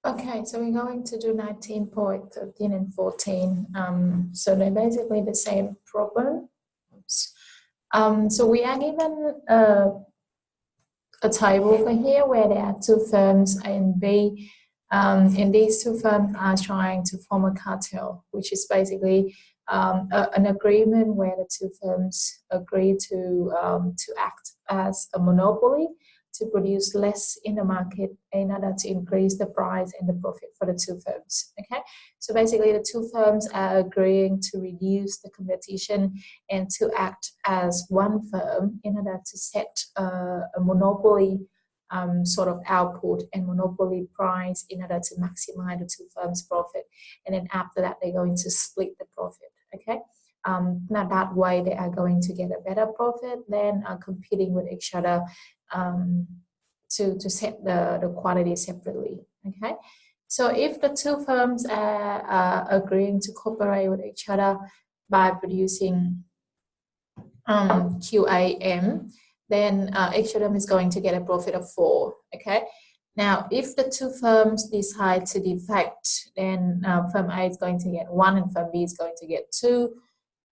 Okay, so we're going to do 19.13 and 14. So they're basically the same problem. So we are given a table over here where there are two firms A and B, and these two firms are trying to form a cartel, which is basically an agreement where the two firms agree to act as a monopoly to produce less in the market in order to increase the price and the profit for the two firms. Okay, so basically the two firms are agreeing to reduce the competition and to act as one firm in order to set a monopoly sort of output and monopoly price in order to maximize the two firms' profit. And then after that, they're going to split the profit. Okay. Now that way they are going to get a better profit than competing with each other to set the quality separately. Okay, so if the two firms are agreeing to cooperate with each other by producing QAM, then each of them is going to get a profit of 4. Okay, now if the two firms decide to defect, then firm A is going to get 1 and firm B is going to get 2.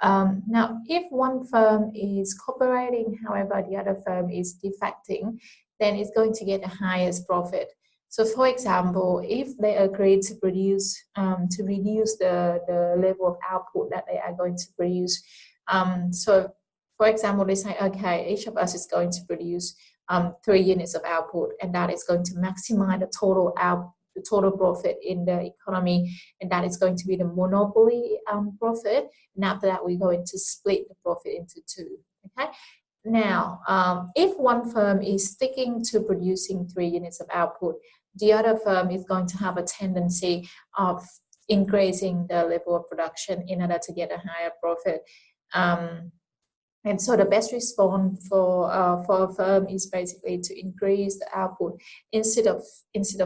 Now, if one firm is cooperating, however, the other firm is defecting, then it's going to get the highest profit. So, for example, if they agree to produce, to reduce the level of output that they are going to produce, so for example, they say, okay, each of us is going to produce 3 units of output, and that is going to maximize the total output, the total profit in the economy, and that is going to be the monopoly profit. And after that, we're going to split the profit into 2. Okay. Now, if one firm is sticking to producing 3 units of output, the other firm is going to have a tendency of increasing the level of production in order to get a higher profit. And so the best response for a firm is basically to increase the output instead of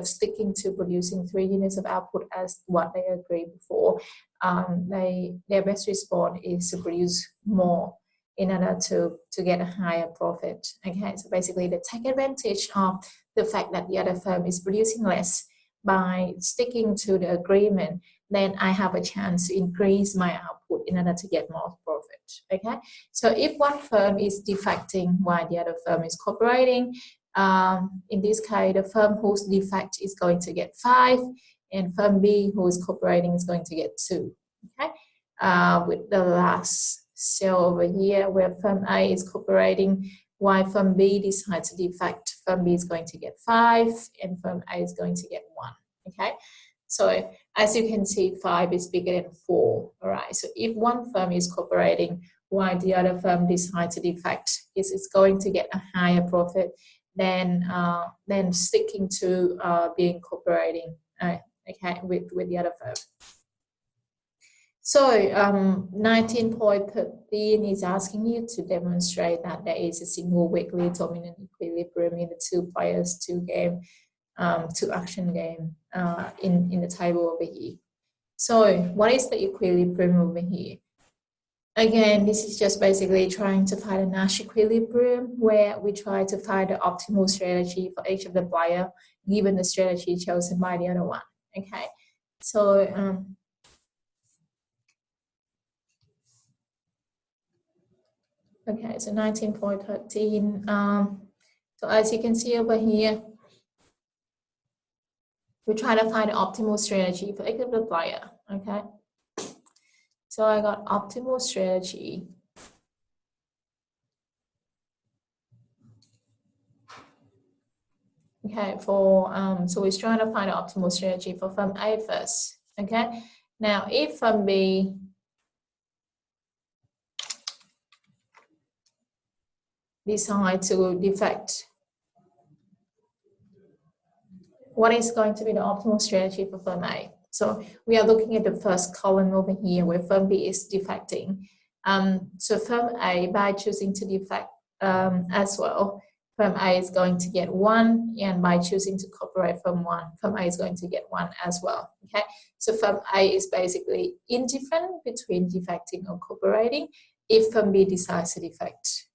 sticking to producing 3 units of output as what they agreed before. Their best response is to produce more in order to get a higher profit. Okay, so basically they take advantage of the fact that the other firm is producing less. By sticking to the agreement, then I have a chance to increase my output in order to get more profit. Okay, so if one firm is defecting while the other firm is cooperating, in this case, the firm whose defect is going to get 5, and firm B who is cooperating is going to get 2. Okay, with the last cell over here where firm A is cooperating, while firm B decides to defect, firm B is going to get 5 and firm A is going to get 1. Okay, so as you can see, 5 is bigger than 4. All right, so if one firm is cooperating while the other firm decides to defect, it's going to get a higher profit than sticking to being cooperating okay, with the other firm. So 19.13 is asking you to demonstrate that there is a single weakly dominant equilibrium in the 2 players, 2 action game in the table over here. So what is the equilibrium over here? Again, this is just basically trying to find a Nash equilibrium where we try to find the optimal strategy for each of the player given the strategy chosen by the other one. Okay, so okay, so 19.13. So as you can see over here, we try to find the optimal strategy for each of the player. Okay, so I got optimal strategy. Okay, for so we're trying to find the optimal strategy for firm A first. Okay, now if firm B decide to defect, what is going to be the optimal strategy for firm A? So we are looking at the first column over here where firm B is defecting. So firm A, by choosing to defect as well, firm A is going to get 1, and by choosing to cooperate firm A is going to get 1 as well. Okay, so firm A is basically indifferent between defecting or cooperating if firm B decides to defect.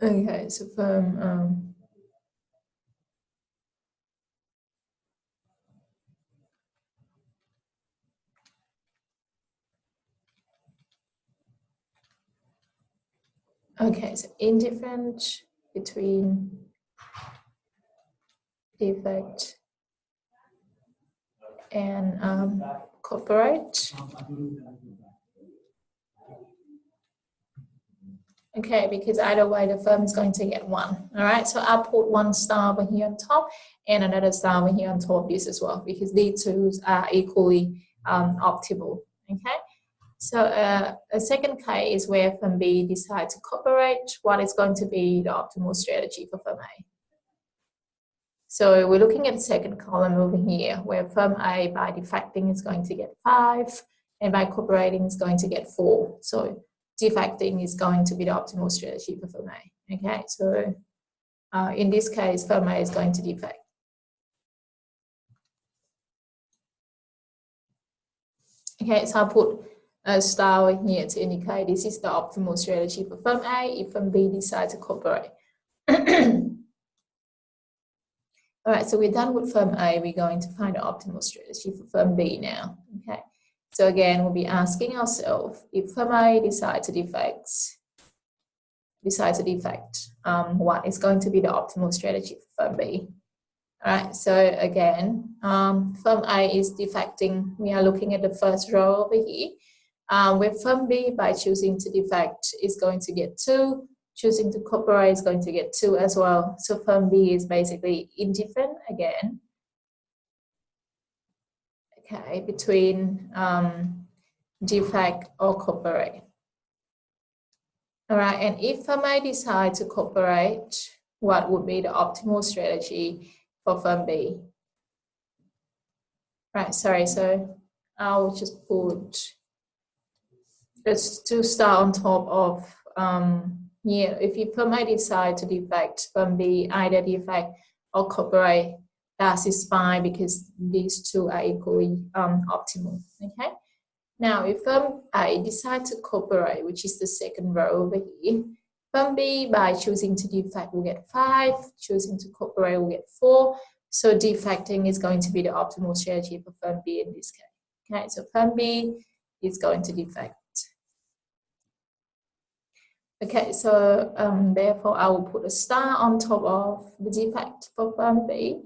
Okay, so firm Okay, so indifferent between defect and cooperate. Okay, because either way the firm is going to get 1. All right, so I'll put 1 star over here on top and another star over here on top of this as well, because these two are equally optimal. Okay, so a second case where firm B decides to cooperate, what is going to be the optimal strategy for firm A? So we're looking at the second column over here, where firm A by defecting is going to get 5, and by cooperating is going to get 4. So defecting is going to be the optimal strategy for firm A. Okay, so in this case, firm A is going to defect. Okay, so I'll put a star here to indicate this is the optimal strategy for firm A if firm B decides to cooperate. All right, so we're done with firm A. We're going to find the optimal strategy for firm B now. Okay, so again, we'll be asking ourselves if firm A decides to defect, what is going to be the optimal strategy for firm B? All right, so again, firm A is defecting. We are looking at the first row over here, where firm B, by choosing to defect, is going to get 2. Choosing to cooperate is going to get 2 as well. So firm B is basically indifferent again. Okay, between defect or cooperate. All right, and if firm A decides to cooperate, what would be the optimal strategy for firm B? Right, sorry, so I'll just put just 2 star on top of here. If you firm A decide to defect, firm B either defect or cooperate, that is fine because these two are equally optimal. Okay. Now, if firm A decide to cooperate, which is the second row over here, firm B by choosing to defect will get 5, choosing to cooperate will get 4. So defecting is going to be the optimal strategy for firm B in this case. Okay, so firm B is going to defect. Okay, so therefore I will put a star on top of the defect for firm B.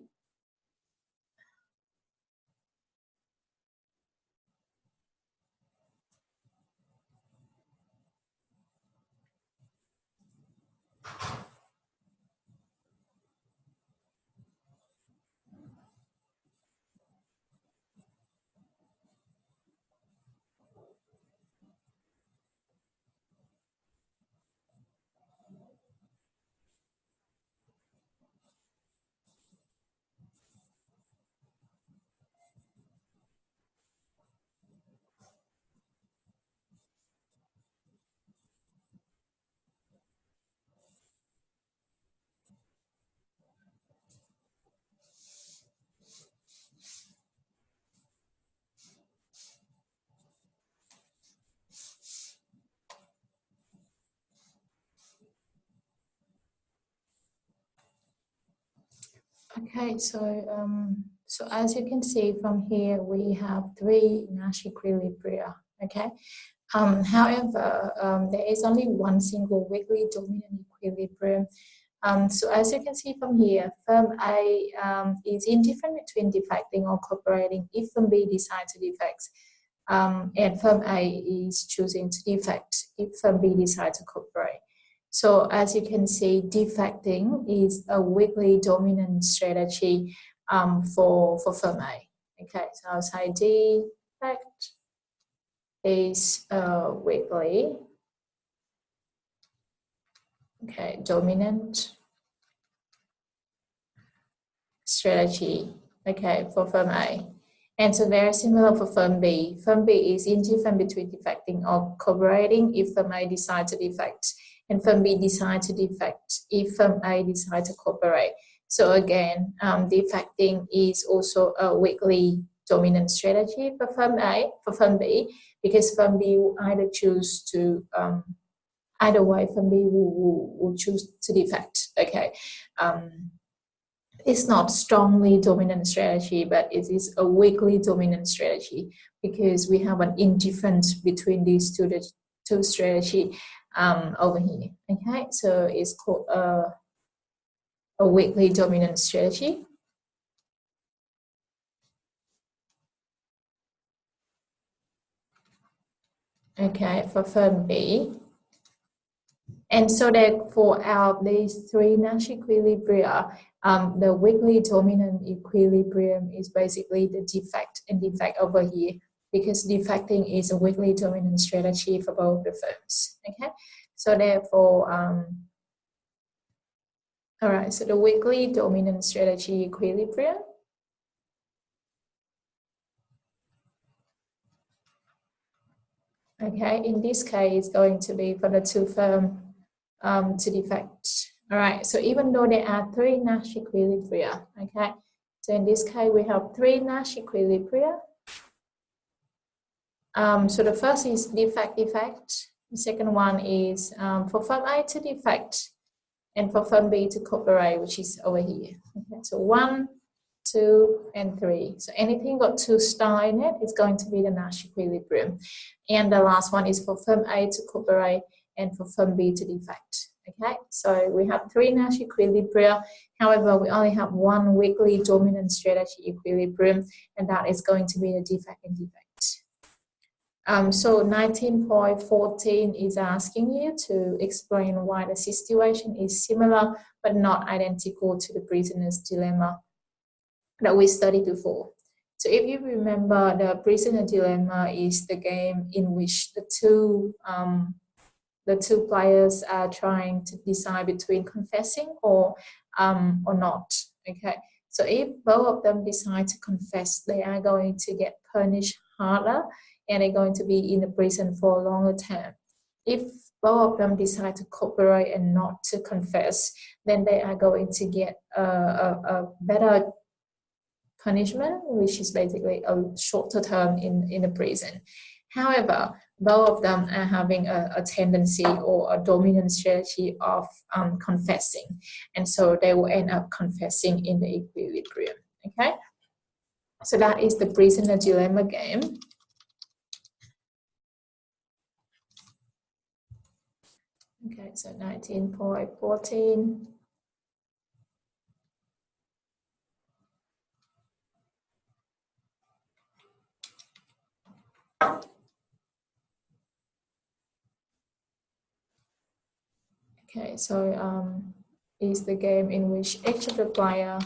Okay, so so as you can see from here, we have 3 Nash equilibria. Okay. However, there is only one single weakly dominant equilibrium. So as you can see from here, firm A is indifferent between defecting or cooperating if firm B decides to defect. And firm A is choosing to defect if firm B decides to cooperate. So as you can see, defecting is a weakly dominant strategy for firm A. Okay, so I'll say defect is weakly dominant strategy, okay, for firm A. And so very similar for firm B. Firm B is indifferent between defecting or cooperating if firm A decides to defect, and firm B decides to defect if firm A decides to cooperate. So again, defecting is also a weakly dominant strategy for firm B, because firm B will either choose to either way, firm B will choose to defect. Okay, it's not strongly dominant strategy, but it is a weakly dominant strategy because we have an indifference between these two strategy. over here. Okay, so it's called a weakly dominant strategy. Okay, for firm B. And so that for out these three Nash equilibria, the weakly dominant equilibrium is basically the defect and defect over here, because defecting is a weakly dominant strategy for both the firms. Okay, so therefore, all right, so the weakly dominant strategy equilibrium. Okay, in this case, it's going to be for the two firm to defect. All right, so even though there are three Nash equilibria, okay, so in this case, we have three Nash equilibria. So the first is defect. The second one is for firm A to defect, and for firm B to cooperate, which is over here. Okay, so 1, 2, and 3. So anything got 2 star in it, it's going to be the Nash equilibrium. And the last one is for firm A to cooperate and for firm B to defect. Okay, so we have 3 Nash equilibria. However, we only have one weakly dominant strategy equilibrium, and that is going to be the defect and defect. So 19.14 is asking you to explain why the situation is similar but not identical to the prisoner's dilemma that we studied before. So if you remember, the prisoner dilemma is the game in which the two players are trying to decide between confessing or not. Okay, so if both of them decide to confess, they are going to get punished harder and they're going to be in the prison for a longer term. If both of them decide to cooperate and not to confess, then they are going to get a better punishment, which is basically a shorter term in the prison. However, both of them are having a tendency or a dominant strategy of confessing, and so they will end up confessing in the equilibrium. Okay, so that is the prisoner dilemma game. Okay, so 19.14. Okay, so is the game in which each of the player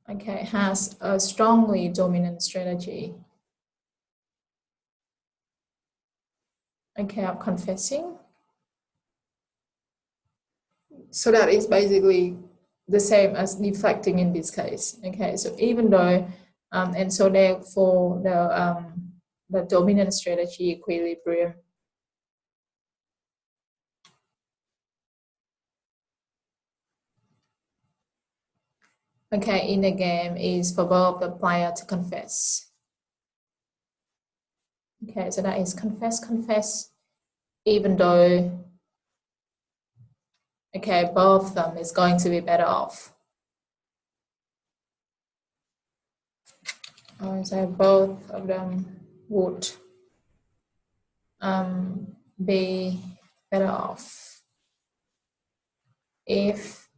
has a strongly dominant strategy. Okay, of confessing. So that is basically the same as deflecting in this case. Okay, so even though, and so therefore the dominant strategy equilibrium in the game is for both the player to confess. Okay, so that is confess, even though, okay, both of them is going to be better off. So both of them would be better off if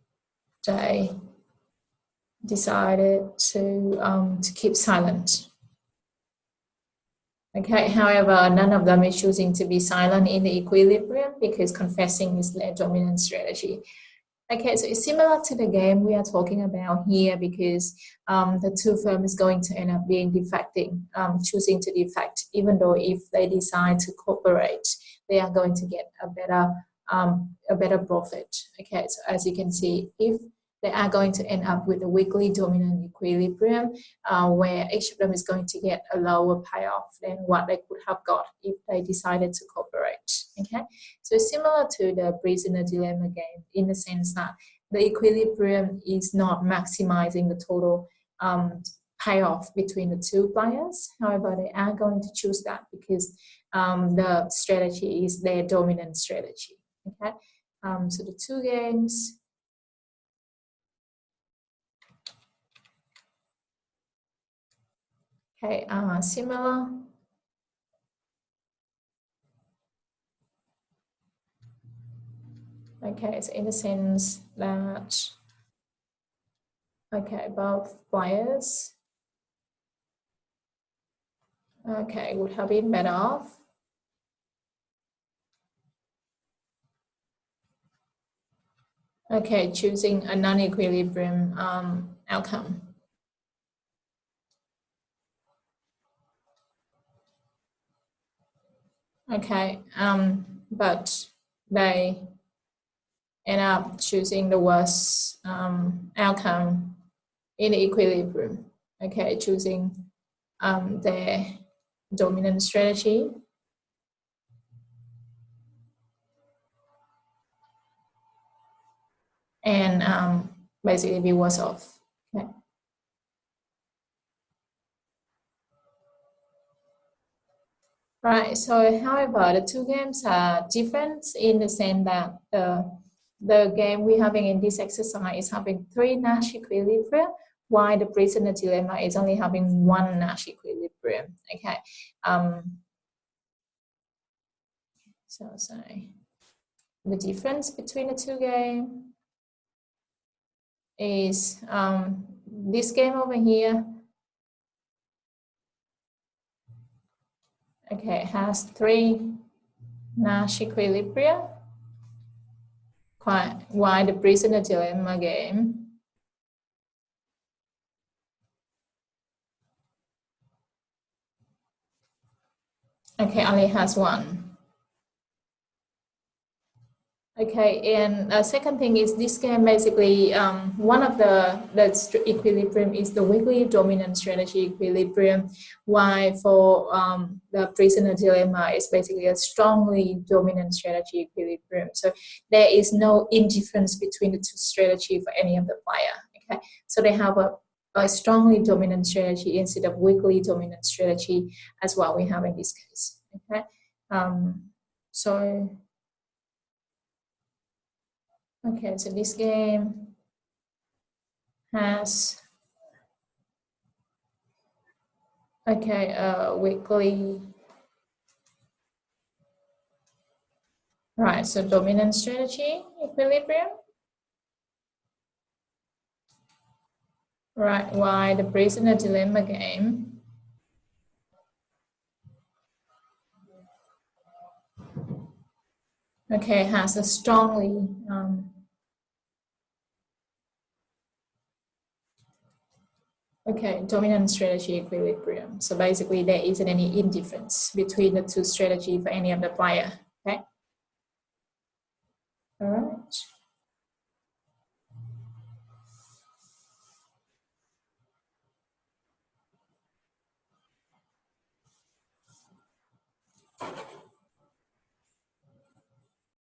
they decided to keep silent. Okay, however, none of them is choosing to be silent in the equilibrium because confessing is their dominant strategy. Okay, so it's similar to the game we are talking about here because the two firms is going to end up being defecting, choosing to defect, even though if they decide to cooperate, they are going to get a better profit. Okay, so as you can see, if they are going to end up with a weakly dominant equilibrium where each of them is going to get a lower payoff than what they could have got if they decided to cooperate. Okay, so similar to the prisoner dilemma game in the sense that the equilibrium is not maximizing the total payoff between the two players. However, they are going to choose that because the strategy is their dominant strategy. Okay, so the two games. Okay, similar. Okay, so in the sense that, okay, both players, okay, would have been better off. Okay, choosing a non-equilibrium outcome. Okay, but they end up choosing the worst outcome in equilibrium. Okay, choosing their dominant strategy. And basically be worse off. Okay. Right. So, however, the two games are different in the sense that the game we're having in this exercise is having three Nash equilibria, while the prisoner dilemma is only having one Nash equilibrium. Okay. So sorry. The difference between the two games is this game over here. Okay, has three Nash equilibria. Why the prisoner dilemma game only has one. Okay, and the second thing is this game basically one of the equilibrium is the weakly dominant strategy equilibrium. Why for the prisoner dilemma is basically a strongly dominant strategy equilibrium. So there is no indifference between the two strategy for any of the player. Okay, so they have a strongly dominant strategy instead of weakly dominant strategy as well we have in this case. Okay, so. Okay, so this game has weekly, right? So dominant strategy equilibrium, right? Why the prisoner dilemma game? Okay, has a strongly dominant strategy equilibrium. So basically, there isn't any indifference between the two strategy for any of the player. Okay. All right.